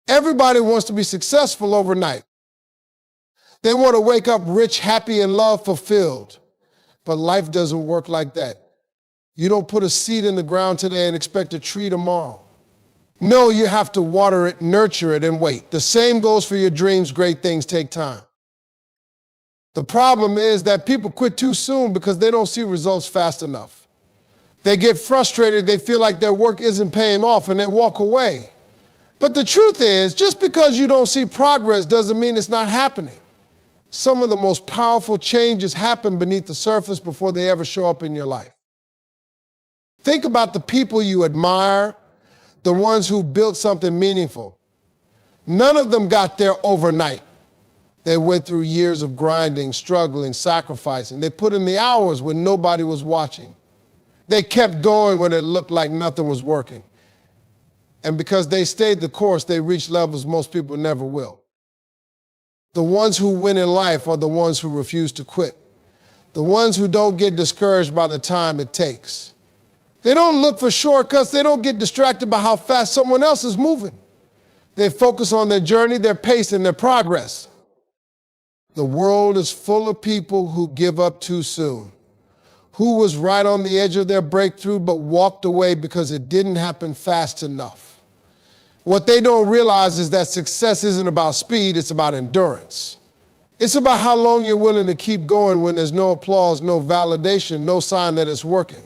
Everybody wants to be successful overnight. They want to wake up rich, happy, and love fulfilled. But life doesn't work like that. You don't put a seed in the ground today and expect a tree tomorrow. No, you have to water it, nurture it, and wait. The same goes for your dreams. Great things take time. The problem is that people quit too soon because they don't see results fast enough. They get frustrated, they feel like their work isn't paying off, and they walk away. But the truth is, just because you don't see progress doesn't mean it's not happening. Some of the most powerful changes happen beneath the surface before they ever show up in your life. Think about the people you admire, the ones who built something meaningful. None of them got there overnight. They went through years of grinding, struggling, sacrificing. They put in the hours when nobody was watching. They kept going when it looked like nothing was working. And because they stayed the course, they reached levels most people never will. The ones who win in life are the ones who refuse to quit. The ones who don't get discouraged by the time it takes. They don't look for shortcuts. They don't get distracted by how fast someone else is moving. They focus on their journey, their pace, and their progress. The world is full of people who give up too soon, who was right on the edge of their breakthrough but walked away because it didn't happen fast enough. What they don't realize is that success isn't about speed, it's about endurance. It's about how long you're willing to keep going when there's no applause, no validation, no sign that it's working.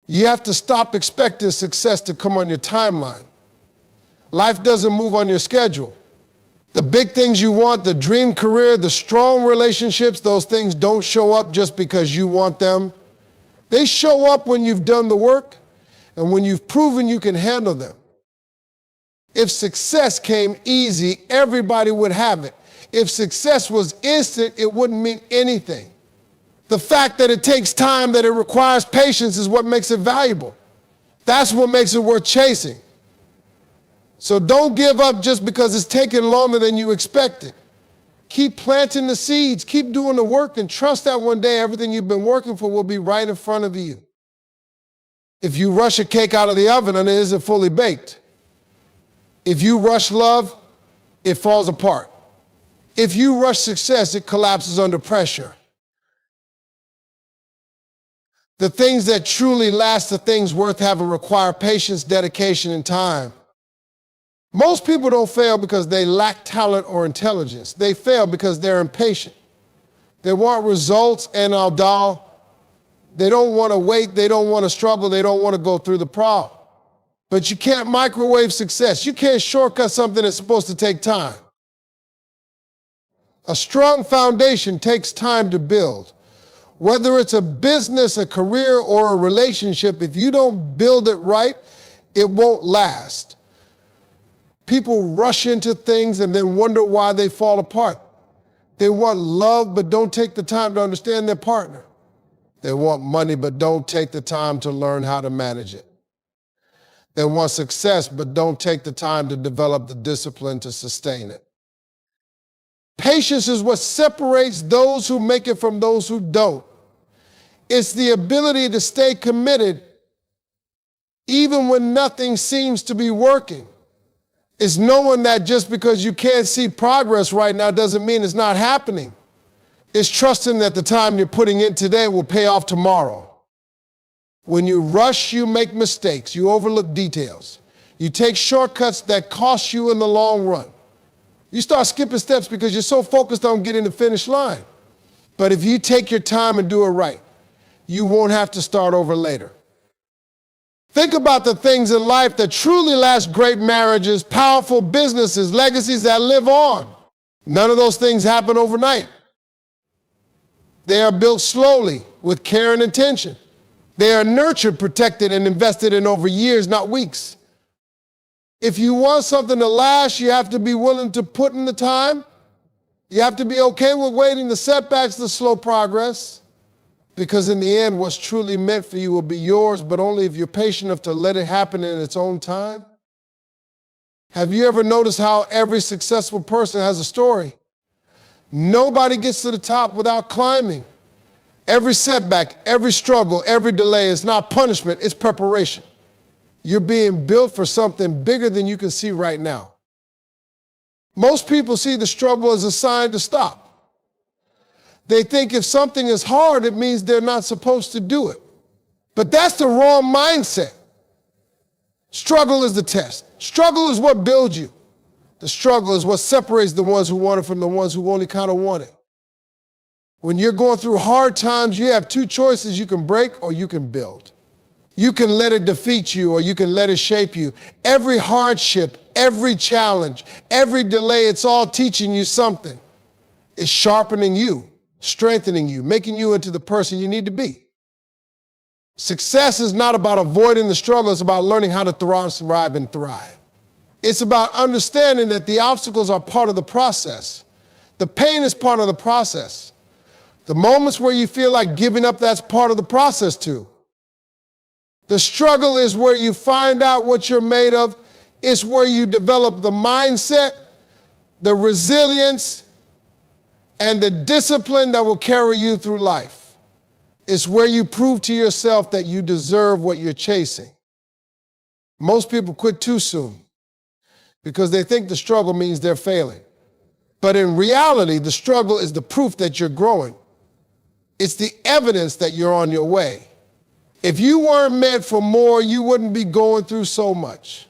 You have to stop expecting success to come on your timeline. Life doesn't move on your schedule. The big things you want, the dream career, the strong relationships, those things don't show up just because you want them. They show up when you've done the work and when you've proven you can handle them. If success came easy, everybody would have it. If success was instant, it wouldn't mean anything. The fact that it takes time, that it requires patience is what makes it valuable. That's what makes it worth chasing. So don't give up just because it's taking longer than you expected. Keep planting the seeds, keep doing the work, and trust that one day everything you've been working for will be right in front of you. If you rush a cake out of the oven and it isn't fully baked, if you rush love, it falls apart. If you rush success, it collapses under pressure. The things that truly last, the things worth having, require patience, dedication, and time. Most people don't fail because they lack talent or intelligence. They fail because they're impatient. They want results and they don't want to wait, they don't want to struggle, they don't want to go through the problem. But you can't microwave success. You can't shortcut something that's supposed to take time. A strong foundation takes time to build. Whether it's a business, a career, or a relationship, if you don't build it right, it won't last. People rush into things and then wonder why they fall apart. They want love but don't take the time to understand their partner. They want money but don't take the time to learn how to manage it. They want success but don't take the time to develop the discipline to sustain it. Patience is what separates those who make it from those who don't. It's the ability to stay committed even when nothing seems to be working. It's knowing that just because you can't see progress right now doesn't mean it's not happening. It's trusting that the time you're putting in today will pay off tomorrow. When you rush, you make mistakes. You overlook details. You take shortcuts that cost you in the long run. You start skipping steps because you're so focused on getting the finish line. But if you take your time and do it right, you won't have to start over later. Think about the things in life that truly last: great marriages, powerful businesses, legacies that live on. None of those things happen overnight. They are built slowly with care and intention. They are nurtured, protected, and invested in over years, not weeks. If you want something to last, you have to be willing to put in the time. You have to be okay with waiting, the setbacks, the slow progress. Because in the end, what's truly meant for you will be yours, but only if you're patient enough to let it happen in its own time. Have you ever noticed how every successful person has a story? Nobody gets to the top without climbing. Every setback, every struggle, every delay is not punishment, it's preparation. You're being built for something bigger than you can see right now. Most people see the struggle as a sign to stop. They think if something is hard, it means they're not supposed to do it. But that's the wrong mindset. Struggle is the test. Struggle is what builds you. The struggle is what separates the ones who want it from the ones who only kind of want it. When you're going through hard times, you have two choices. You can break or you can build. You can let it defeat you or you can let it shape you. Every hardship, every challenge, every delay, it's all teaching you something. It's sharpening you, strengthening you, making you into the person you need to be. Success is not about avoiding the struggle. It's about learning how to thrive and thrive. It's about understanding that the obstacles are part of the process. The pain is part of the process. The moments where you feel like giving up, that's part of the process too. The struggle is where you find out what you're made of. It's where you develop the mindset, the resilience, and the discipline that will carry you through life. It's where you prove to yourself that you deserve what you're chasing. Most people quit too soon because they think the struggle means they're failing. But in reality, the struggle is the proof that you're growing. It's the evidence that you're on your way. If you weren't meant for more, you wouldn't be going through so much.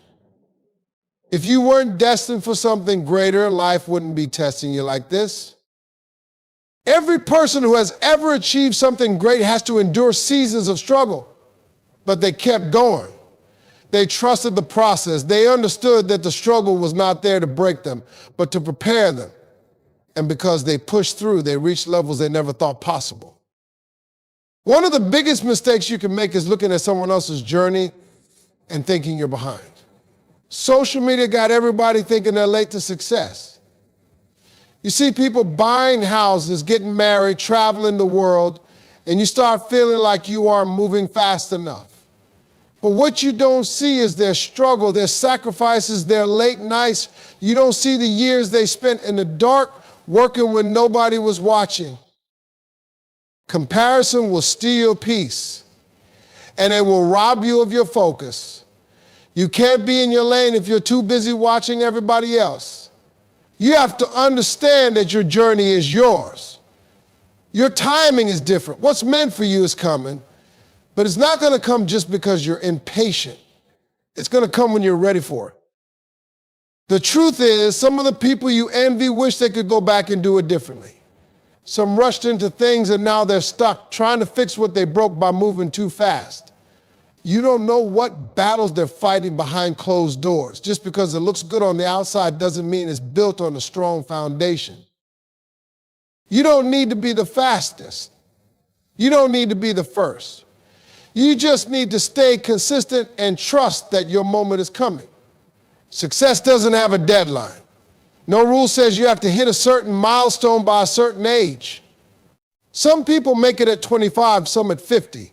If you weren't destined for something greater, life wouldn't be testing you like this. Every person who has ever achieved something great has to endure seasons of struggle, but they kept going. They trusted the process. They understood that the struggle was not there to break them, but to prepare them. And because they pushed through, they reached levels they never thought possible. One of the biggest mistakes you can make is looking at someone else's journey and thinking you're behind. Social media got everybody thinking they're late to success. You see people buying houses, getting married, traveling the world, and you start feeling like you aren't moving fast enough. But what you don't see is their struggle, their sacrifices, their late nights. You don't see the years they spent in the dark working when nobody was watching. Comparison will steal your peace, and it will rob you of your focus. You can't be in your lane if you're too busy watching everybody else. You have to understand that your journey is yours. Your timing is different. What's meant for you is coming, but it's not going to come just because you're impatient. It's going to come when you're ready for it. The truth is, some of the people you envy wish they could go back and do it differently. Some rushed into things and now they're stuck trying to fix what they broke by moving too fast. You don't know what battles they're fighting behind closed doors. Just because it looks good on the outside doesn't mean it's built on a strong foundation. You don't need to be the fastest. You don't need to be the first. You just need to stay consistent and trust that your moment is coming. Success doesn't have a deadline. No rule says you have to hit a certain milestone by a certain age. Some people make it at 25, some at 50.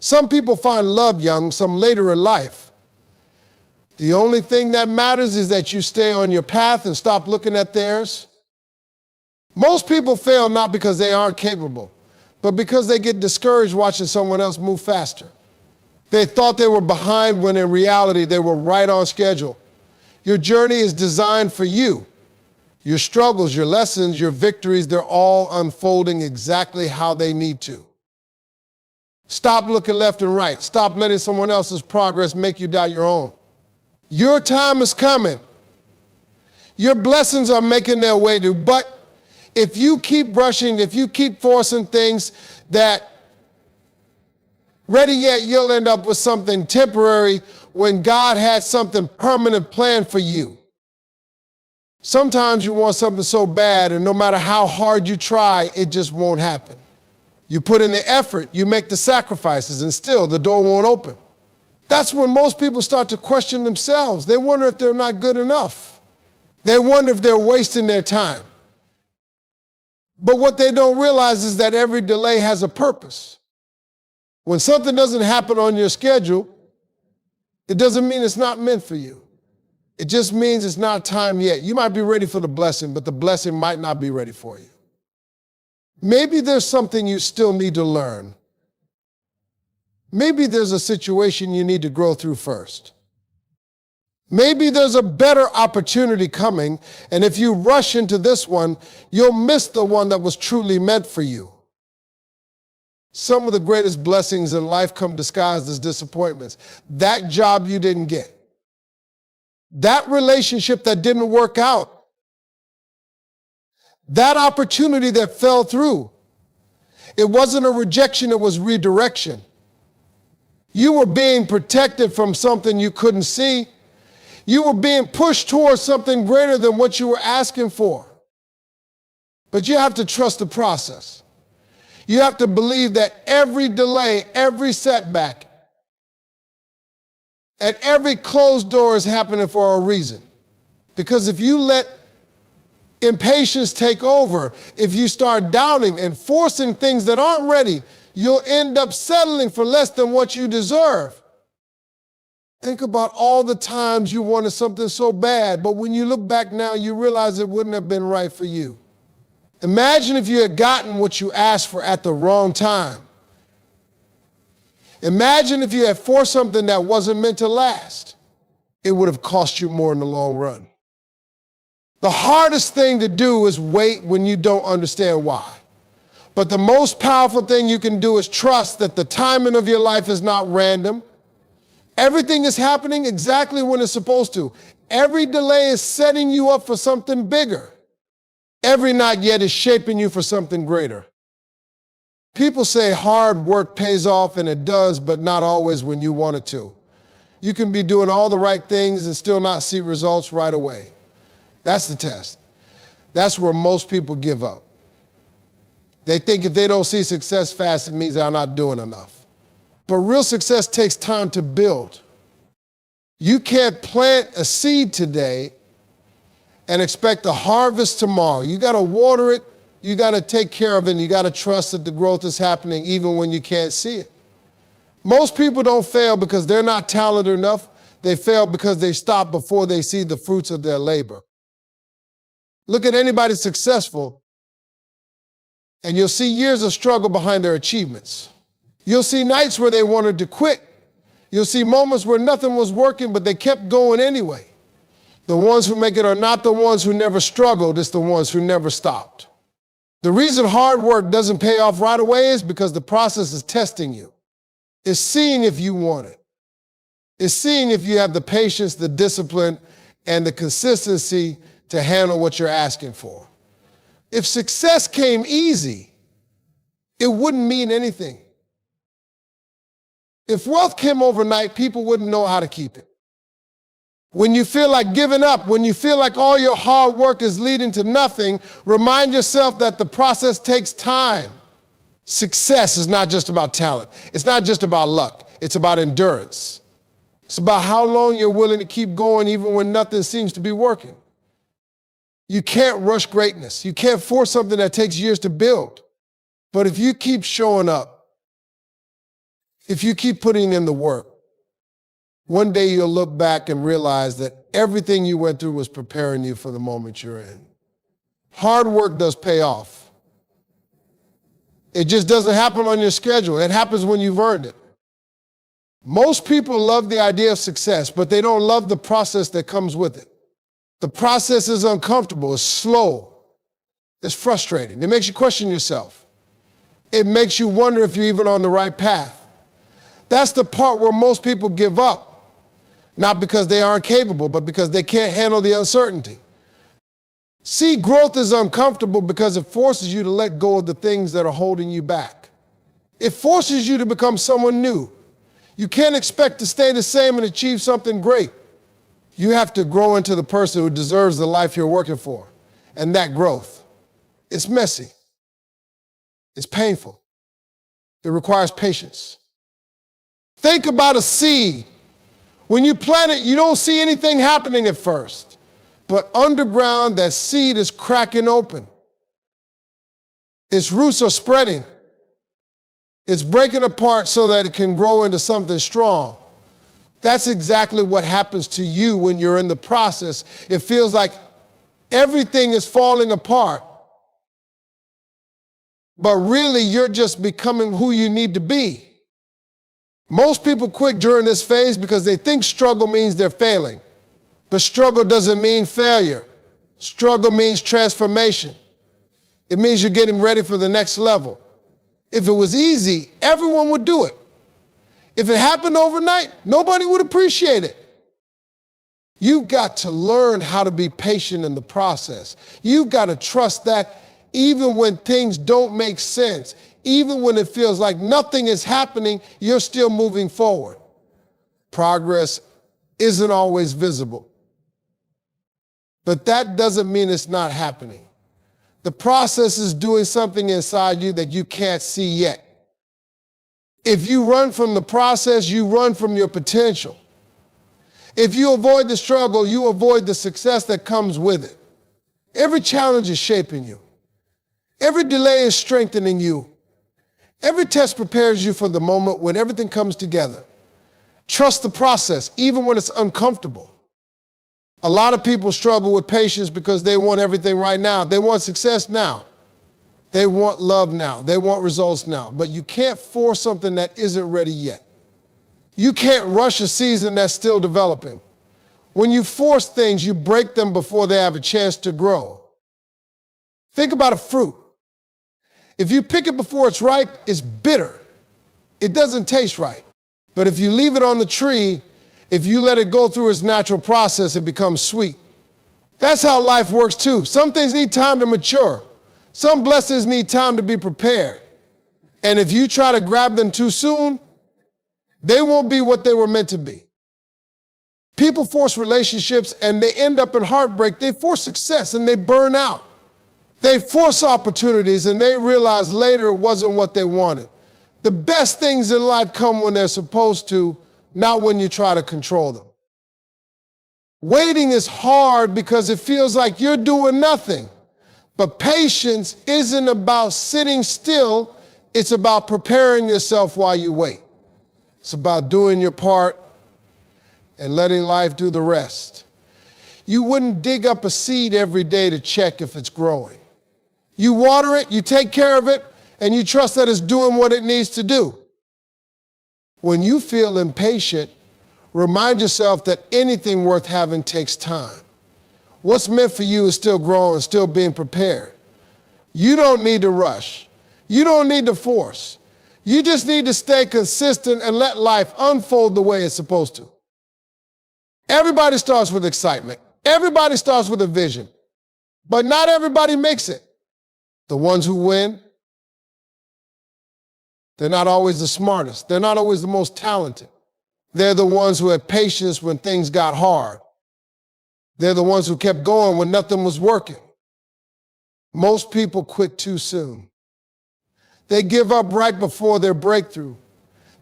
Some people find love young, some later in life. The only thing that matters is that you stay on your path and stop looking at theirs. Most people fail not because they aren't capable, but because they get discouraged watching someone else move faster. They thought they were behind when in reality they were right on schedule. Your journey is designed for you. Your struggles, your lessons, your victories, they're all unfolding exactly how they need to. Stop looking left and right. Stop letting someone else's progress make you doubt your own. Your time is coming. Your blessings are making their way to, but if you keep rushing, if you keep forcing things that ready yet, you'll end up with something temporary when God had something permanent planned for you. Sometimes you want something so bad, and no matter how hard you try, it just won't happen. You put in the effort, you make the sacrifices, and still the door won't open. That's when most people start to question themselves. They wonder if they're not good enough. They wonder if they're wasting their time. But what they don't realize is that every delay has a purpose. When something doesn't happen on your schedule, it doesn't mean it's not meant for you. It just means it's not time yet. You might be ready for the blessing, but the blessing might not be ready for you. Maybe there's something you still need to learn. maybe there's a situation you need to grow through first. Maybe there's a better opportunity coming, and if you rush into this one, you'll miss the one that was truly meant for you. Some of the greatest blessings in life come disguised as disappointments. That job you didn't get. That relationship that didn't work out. That opportunity that fell through. It wasn't a rejection, it was redirection. You were being protected from something you couldn't see. You were being pushed towards something greater than what you were asking for. But you have to trust the process. You have to believe that every delay, every setback, and every closed door is happening for a reason. Because if you let impatience take over, if you start doubting and forcing things that aren't ready, you'll end up settling for less than what you deserve. Think about all the times you wanted something so bad, but when you look back now, you realize it wouldn't have been right for you. Imagine if you had gotten what you asked for at the wrong time. Imagine if you had forced something that wasn't meant to last. It would have cost you more in the long run. The hardest thing to do is wait when you don't understand why. But the most powerful thing you can do is trust that the timing of your life is not random. Everything is happening exactly when it's supposed to. Every delay is setting you up for something bigger. Every not yet is shaping you for something greater. People say hard work pays off, and it does, but not always when you want it to. You can be doing all the right things and still not see results right away. That's the test. That's where most people give up. They think if they don't see success fast, it means they're not doing enough. But real success takes time to build. You can't plant a seed today and expect a harvest tomorrow. You got to water it, you got to take care of it, and you got to trust that the growth is happening even when you can't see it. Most people don't fail because they're not talented enough. They fail because they stop before they see the fruits of their labor. Look at anybody successful, and you'll see years of struggle behind their achievements. You'll see nights where they wanted to quit. You'll see moments where nothing was working, but they kept going anyway. The ones who make it are not the ones who never struggled, it's the ones who never stopped. The reason hard work doesn't pay off right away is because the process is testing you. It's seeing if you want it. It's seeing if you have the patience, the discipline, and the consistency to handle what you're asking for. If success came easy, it wouldn't mean anything. If wealth came overnight, people wouldn't know how to keep it. When you feel like giving up, when you feel like all your hard work is leading to nothing, remind yourself that the process takes time. Success is not just about talent. It's not just about luck. It's about endurance. It's about how long you're willing to keep going even when nothing seems to be working. You can't rush greatness. You can't force something that takes years to build. But if you keep showing up, if you keep putting in the work, one day you'll look back and realize that everything you went through was preparing you for the moment you're in. Hard work does pay off. It just doesn't happen on your schedule. It happens when you've earned it. Most people love the idea of success, but they don't love the process that comes with it. The process is uncomfortable, it's slow, it's frustrating. It makes you question yourself. It makes you wonder if you're even on the right path. That's the part where most people give up, not because they aren't capable, but because they can't handle the uncertainty. See, growth is uncomfortable because it forces you to let go of the things that are holding you back. It forces you to become someone new. You can't expect to stay the same and achieve something great. You have to grow into the person who deserves the life you're working for. And that growth, it's messy. It's painful. It requires patience. Think about a seed. When you plant it, you don't see anything happening at first. But underground, that seed is cracking open. Its roots are spreading. It's breaking apart so that it can grow into something strong. That's exactly what happens to you when you're in the process. It feels like everything is falling apart. But really, you're just becoming who you need to be. Most people quit during this phase because they think struggle means they're failing. But struggle doesn't mean failure. Struggle means transformation. It means you're getting ready for the next level. If it was easy, everyone would do it. If it happened overnight, nobody would appreciate it. You've got to learn how to be patient in the process. You've got to trust that even when things don't make sense, even when it feels like nothing is happening, you're still moving forward. Progress isn't always visible. But that doesn't mean it's not happening. The process is doing something inside you that you can't see yet. If you run from the process, you run from your potential. If you avoid the struggle, you avoid the success that comes with it. Every challenge is shaping you. Every delay is strengthening you. Every test prepares you for the moment when everything comes together. Trust the process, even when it's uncomfortable. A lot of people struggle with patience because they want everything right now. They want success now. They want love now. They want results now. But you can't force something that isn't ready yet. You can't rush a season that's still developing. When you force things, you break them before they have a chance to grow. Think about a fruit. If you pick it before it's ripe, it's bitter. It doesn't taste right. But if you leave it on the tree, if you let it go through its natural process, it becomes sweet. That's how life works too. Some things need time to mature. Some blessings need time to be prepared. And if you try to grab them too soon, they won't be what they were meant to be. People force relationships and they end up in heartbreak. They force success and they burn out. They force opportunities and they realize later it wasn't what they wanted. The best things in life come when they're supposed to, not when you try to control them. Waiting is hard because it feels like you're doing nothing. But patience isn't about sitting still. It's about preparing yourself while you wait. It's about doing your part and letting life do the rest. You wouldn't dig up a seed every day to check if it's growing. You water it, you take care of it, and you trust that it's doing what it needs to do. When you feel impatient, remind yourself that anything worth having takes time. What's meant for you is still growing, still being prepared. You don't need to rush. You don't need to force. You just need to stay consistent and let life unfold the way it's supposed to. Everybody starts with excitement. Everybody starts with a vision. But not everybody makes it. The ones who win, they're not always the smartest. They're not always the most talented. They're the ones who had patience when things got hard. They're the ones who kept going when nothing was working. Most people quit too soon. They give up right before their breakthrough.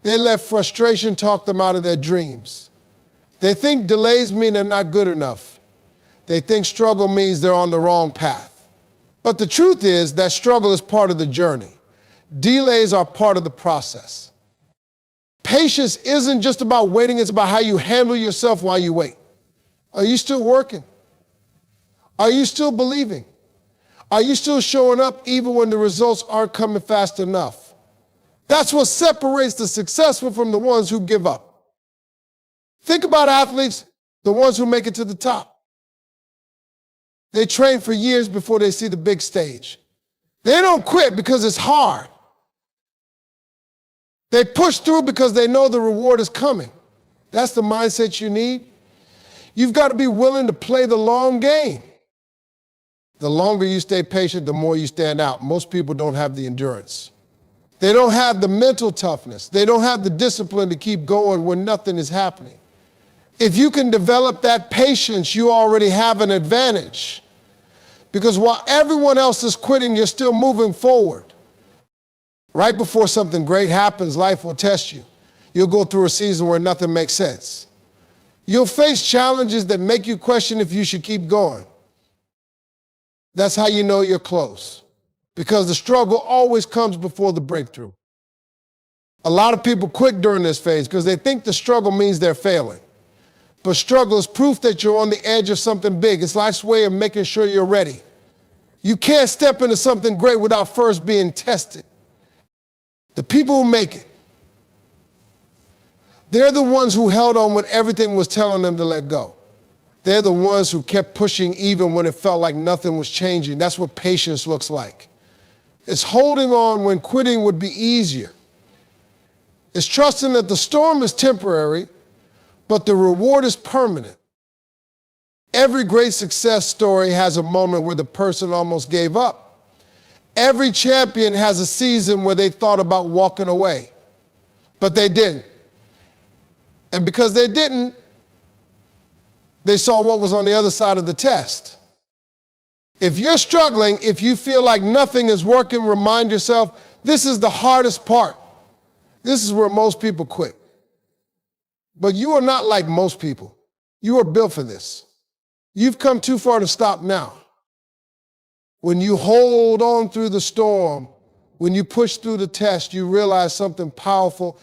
They let frustration talk them out of their dreams. They think delays mean they're not good enough. They think struggle means they're on the wrong path. But the truth is that struggle is part of the journey. Delays are part of the process. Patience isn't just about waiting, it's about how you handle yourself while you wait. Are you still working? Are you still believing? Are you still showing up even when the results aren't coming fast enough? That's what separates the successful from the ones who give up. Think about athletes, the ones who make it to the top. They train for years before they see the big stage. They don't quit because it's hard. They push through because they know the reward is coming. That's the mindset you need. You've got to be willing to play the long game. The longer you stay patient, the more you stand out. Most people don't have the endurance. They don't have the mental toughness. They don't have the discipline to keep going when nothing is happening. If you can develop that patience, you already have an advantage. Because while everyone else is quitting, you're still moving forward. Right before something great happens, life will test you. You'll go through a season where nothing makes sense. You'll face challenges that make you question if you should keep going. That's how you know you're close. Because the struggle always comes before the breakthrough. A lot of people quit during this phase because they think the struggle means they're failing. But struggle is proof that you're on the edge of something big. It's life's way of making sure you're ready. You can't step into something great without first being tested. The people who make it, They're the ones who held on when everything was telling them to let go. They're the ones who kept pushing even when it felt like nothing was changing. That's what patience looks like. It's holding on when quitting would be easier. It's trusting that the storm is temporary, but the reward is permanent. Every great success story has a moment where the person almost gave up. Every champion has a season where they thought about walking away, but they didn't. And because they didn't, they saw what was on the other side of the test. If you're struggling, if you feel like nothing is working, remind yourself, this is the hardest part. This is where most people quit. But you are not like most people. You are built for this. You've come too far to stop now. When you hold on through the storm, when you push through the test, you realize something powerful.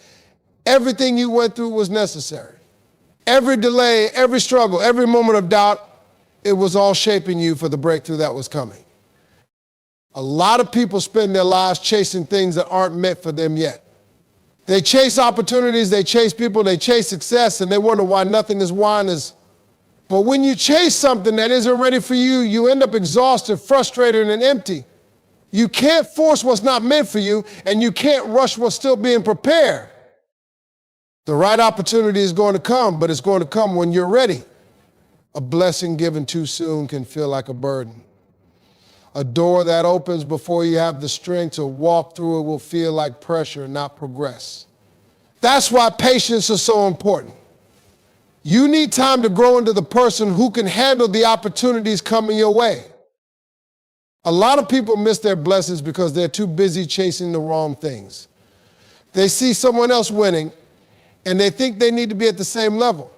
Everything you went through was necessary. Every delay, every struggle, every moment of doubt, it was all shaping you for the breakthrough that was coming. A lot of people spend their lives chasing things that aren't meant for them yet. They chase opportunities, they chase people, they chase success, and they wonder why nothing is won. But when you chase something that isn't ready for you, you end up exhausted, frustrated, and empty. You can't force what's not meant for you, and you can't rush what's still being prepared. The right opportunity is going to come, but it's going to come when you're ready. A blessing given too soon can feel like a burden. A door that opens before you have the strength to walk through it will feel like pressure, not progress. That's why patience is so important. You need time to grow into the person who can handle the opportunities coming your way. A lot of people miss their blessings because they're too busy chasing the wrong things. They see someone else winning, and they think they need to be at the same level.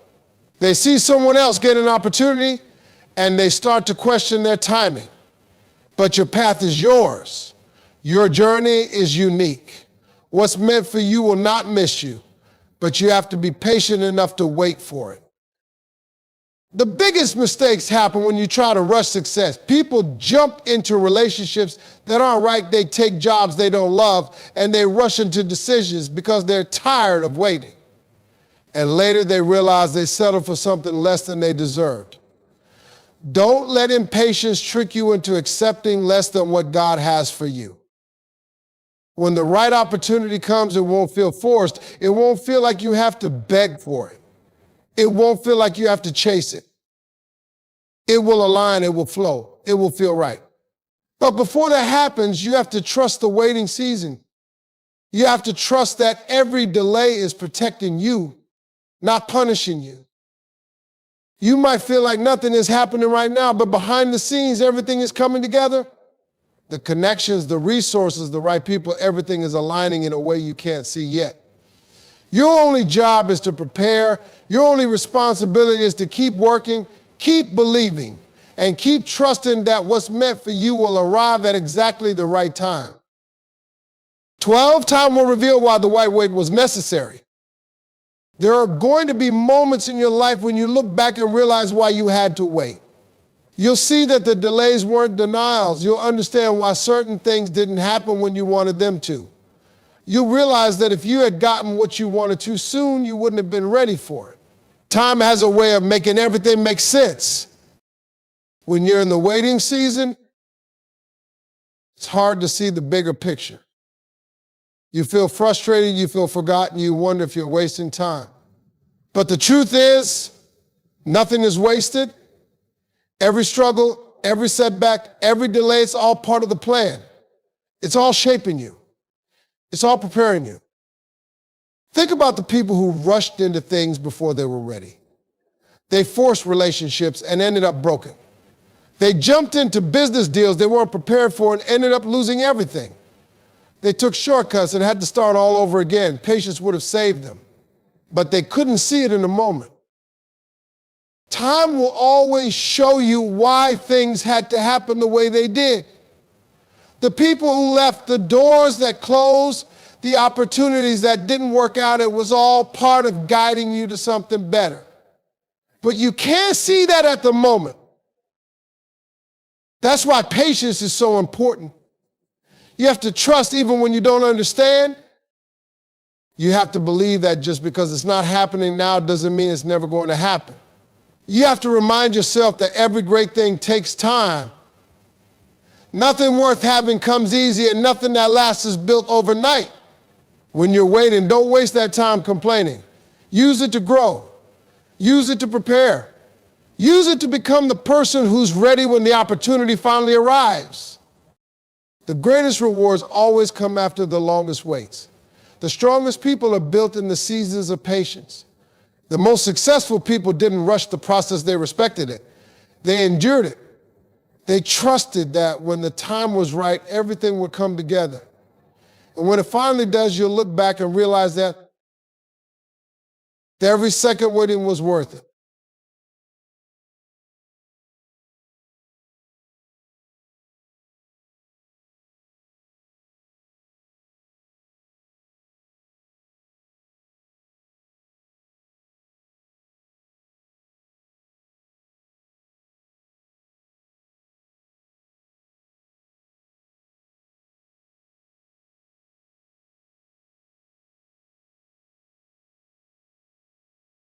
They see someone else get an opportunity, and they start to question their timing. But your path is yours. Your journey is unique. What's meant for you will not miss you, but you have to be patient enough to wait for it. The biggest mistakes happen when you try to rush success. People jump into relationships that aren't right. They take jobs they don't love, and they rush into decisions because they're tired of waiting. And later they realize they settled for something less than they deserved. Don't let impatience trick you into accepting less than what God has for you. When the right opportunity comes, it won't feel forced. It won't feel like you have to beg for it. It won't feel like you have to chase it. It will align, it will flow, it will feel right. But before that happens, you have to trust the waiting season. You have to trust that every delay is protecting you, not punishing you. You might feel like nothing is happening right now, but behind the scenes, everything is coming together. The connections, the resources, the right people, everything is aligning in a way you can't see yet. Your only job is to prepare. Your only responsibility is to keep working, keep believing, and keep trusting that what's meant for you will arrive at exactly the right time. 12 time will reveal why the white wait was necessary. There are going to be moments in your life when you look back and realize why you had to wait. You'll see that the delays weren't denials. You'll understand why certain things didn't happen when you wanted them to. You'll realize that if you had gotten what you wanted too soon, you wouldn't have been ready for it. Time has a way of making everything make sense. When you're in the waiting season, it's hard to see the bigger picture. You feel frustrated, you feel forgotten, you wonder if you're wasting time. But the truth is, nothing is wasted. Every struggle, every setback, every delay, it's all part of the plan. It's all shaping you. It's all preparing you. Think about the people who rushed into things before they were ready. They forced relationships and ended up broken. They jumped into business deals they weren't prepared for and ended up losing everything. They took shortcuts and had to start all over again. Patience would have saved them, but they couldn't see it in the moment. Time will always show you why things had to happen the way they did. The people who left, the doors that closed, the opportunities that didn't work out, it was all part of guiding you to something better. But you can't see that at the moment. That's why patience is so important. You have to trust even when you don't understand. You have to believe that just because it's not happening now doesn't mean it's never going to happen. You have to remind yourself that every great thing takes time. Nothing worth having comes easy, and nothing that lasts is built overnight. When you're waiting, don't waste that time complaining. Use it to grow. Use it to prepare. Use it to become the person who's ready when the opportunity finally arrives. The greatest rewards always come after the longest waits. The strongest people are built in the seasons of patience. The most successful people didn't rush the process, they respected it. They endured it. They trusted that when the time was right, everything would come together. And when it finally does, you'll look back and realize that every second waiting was worth it.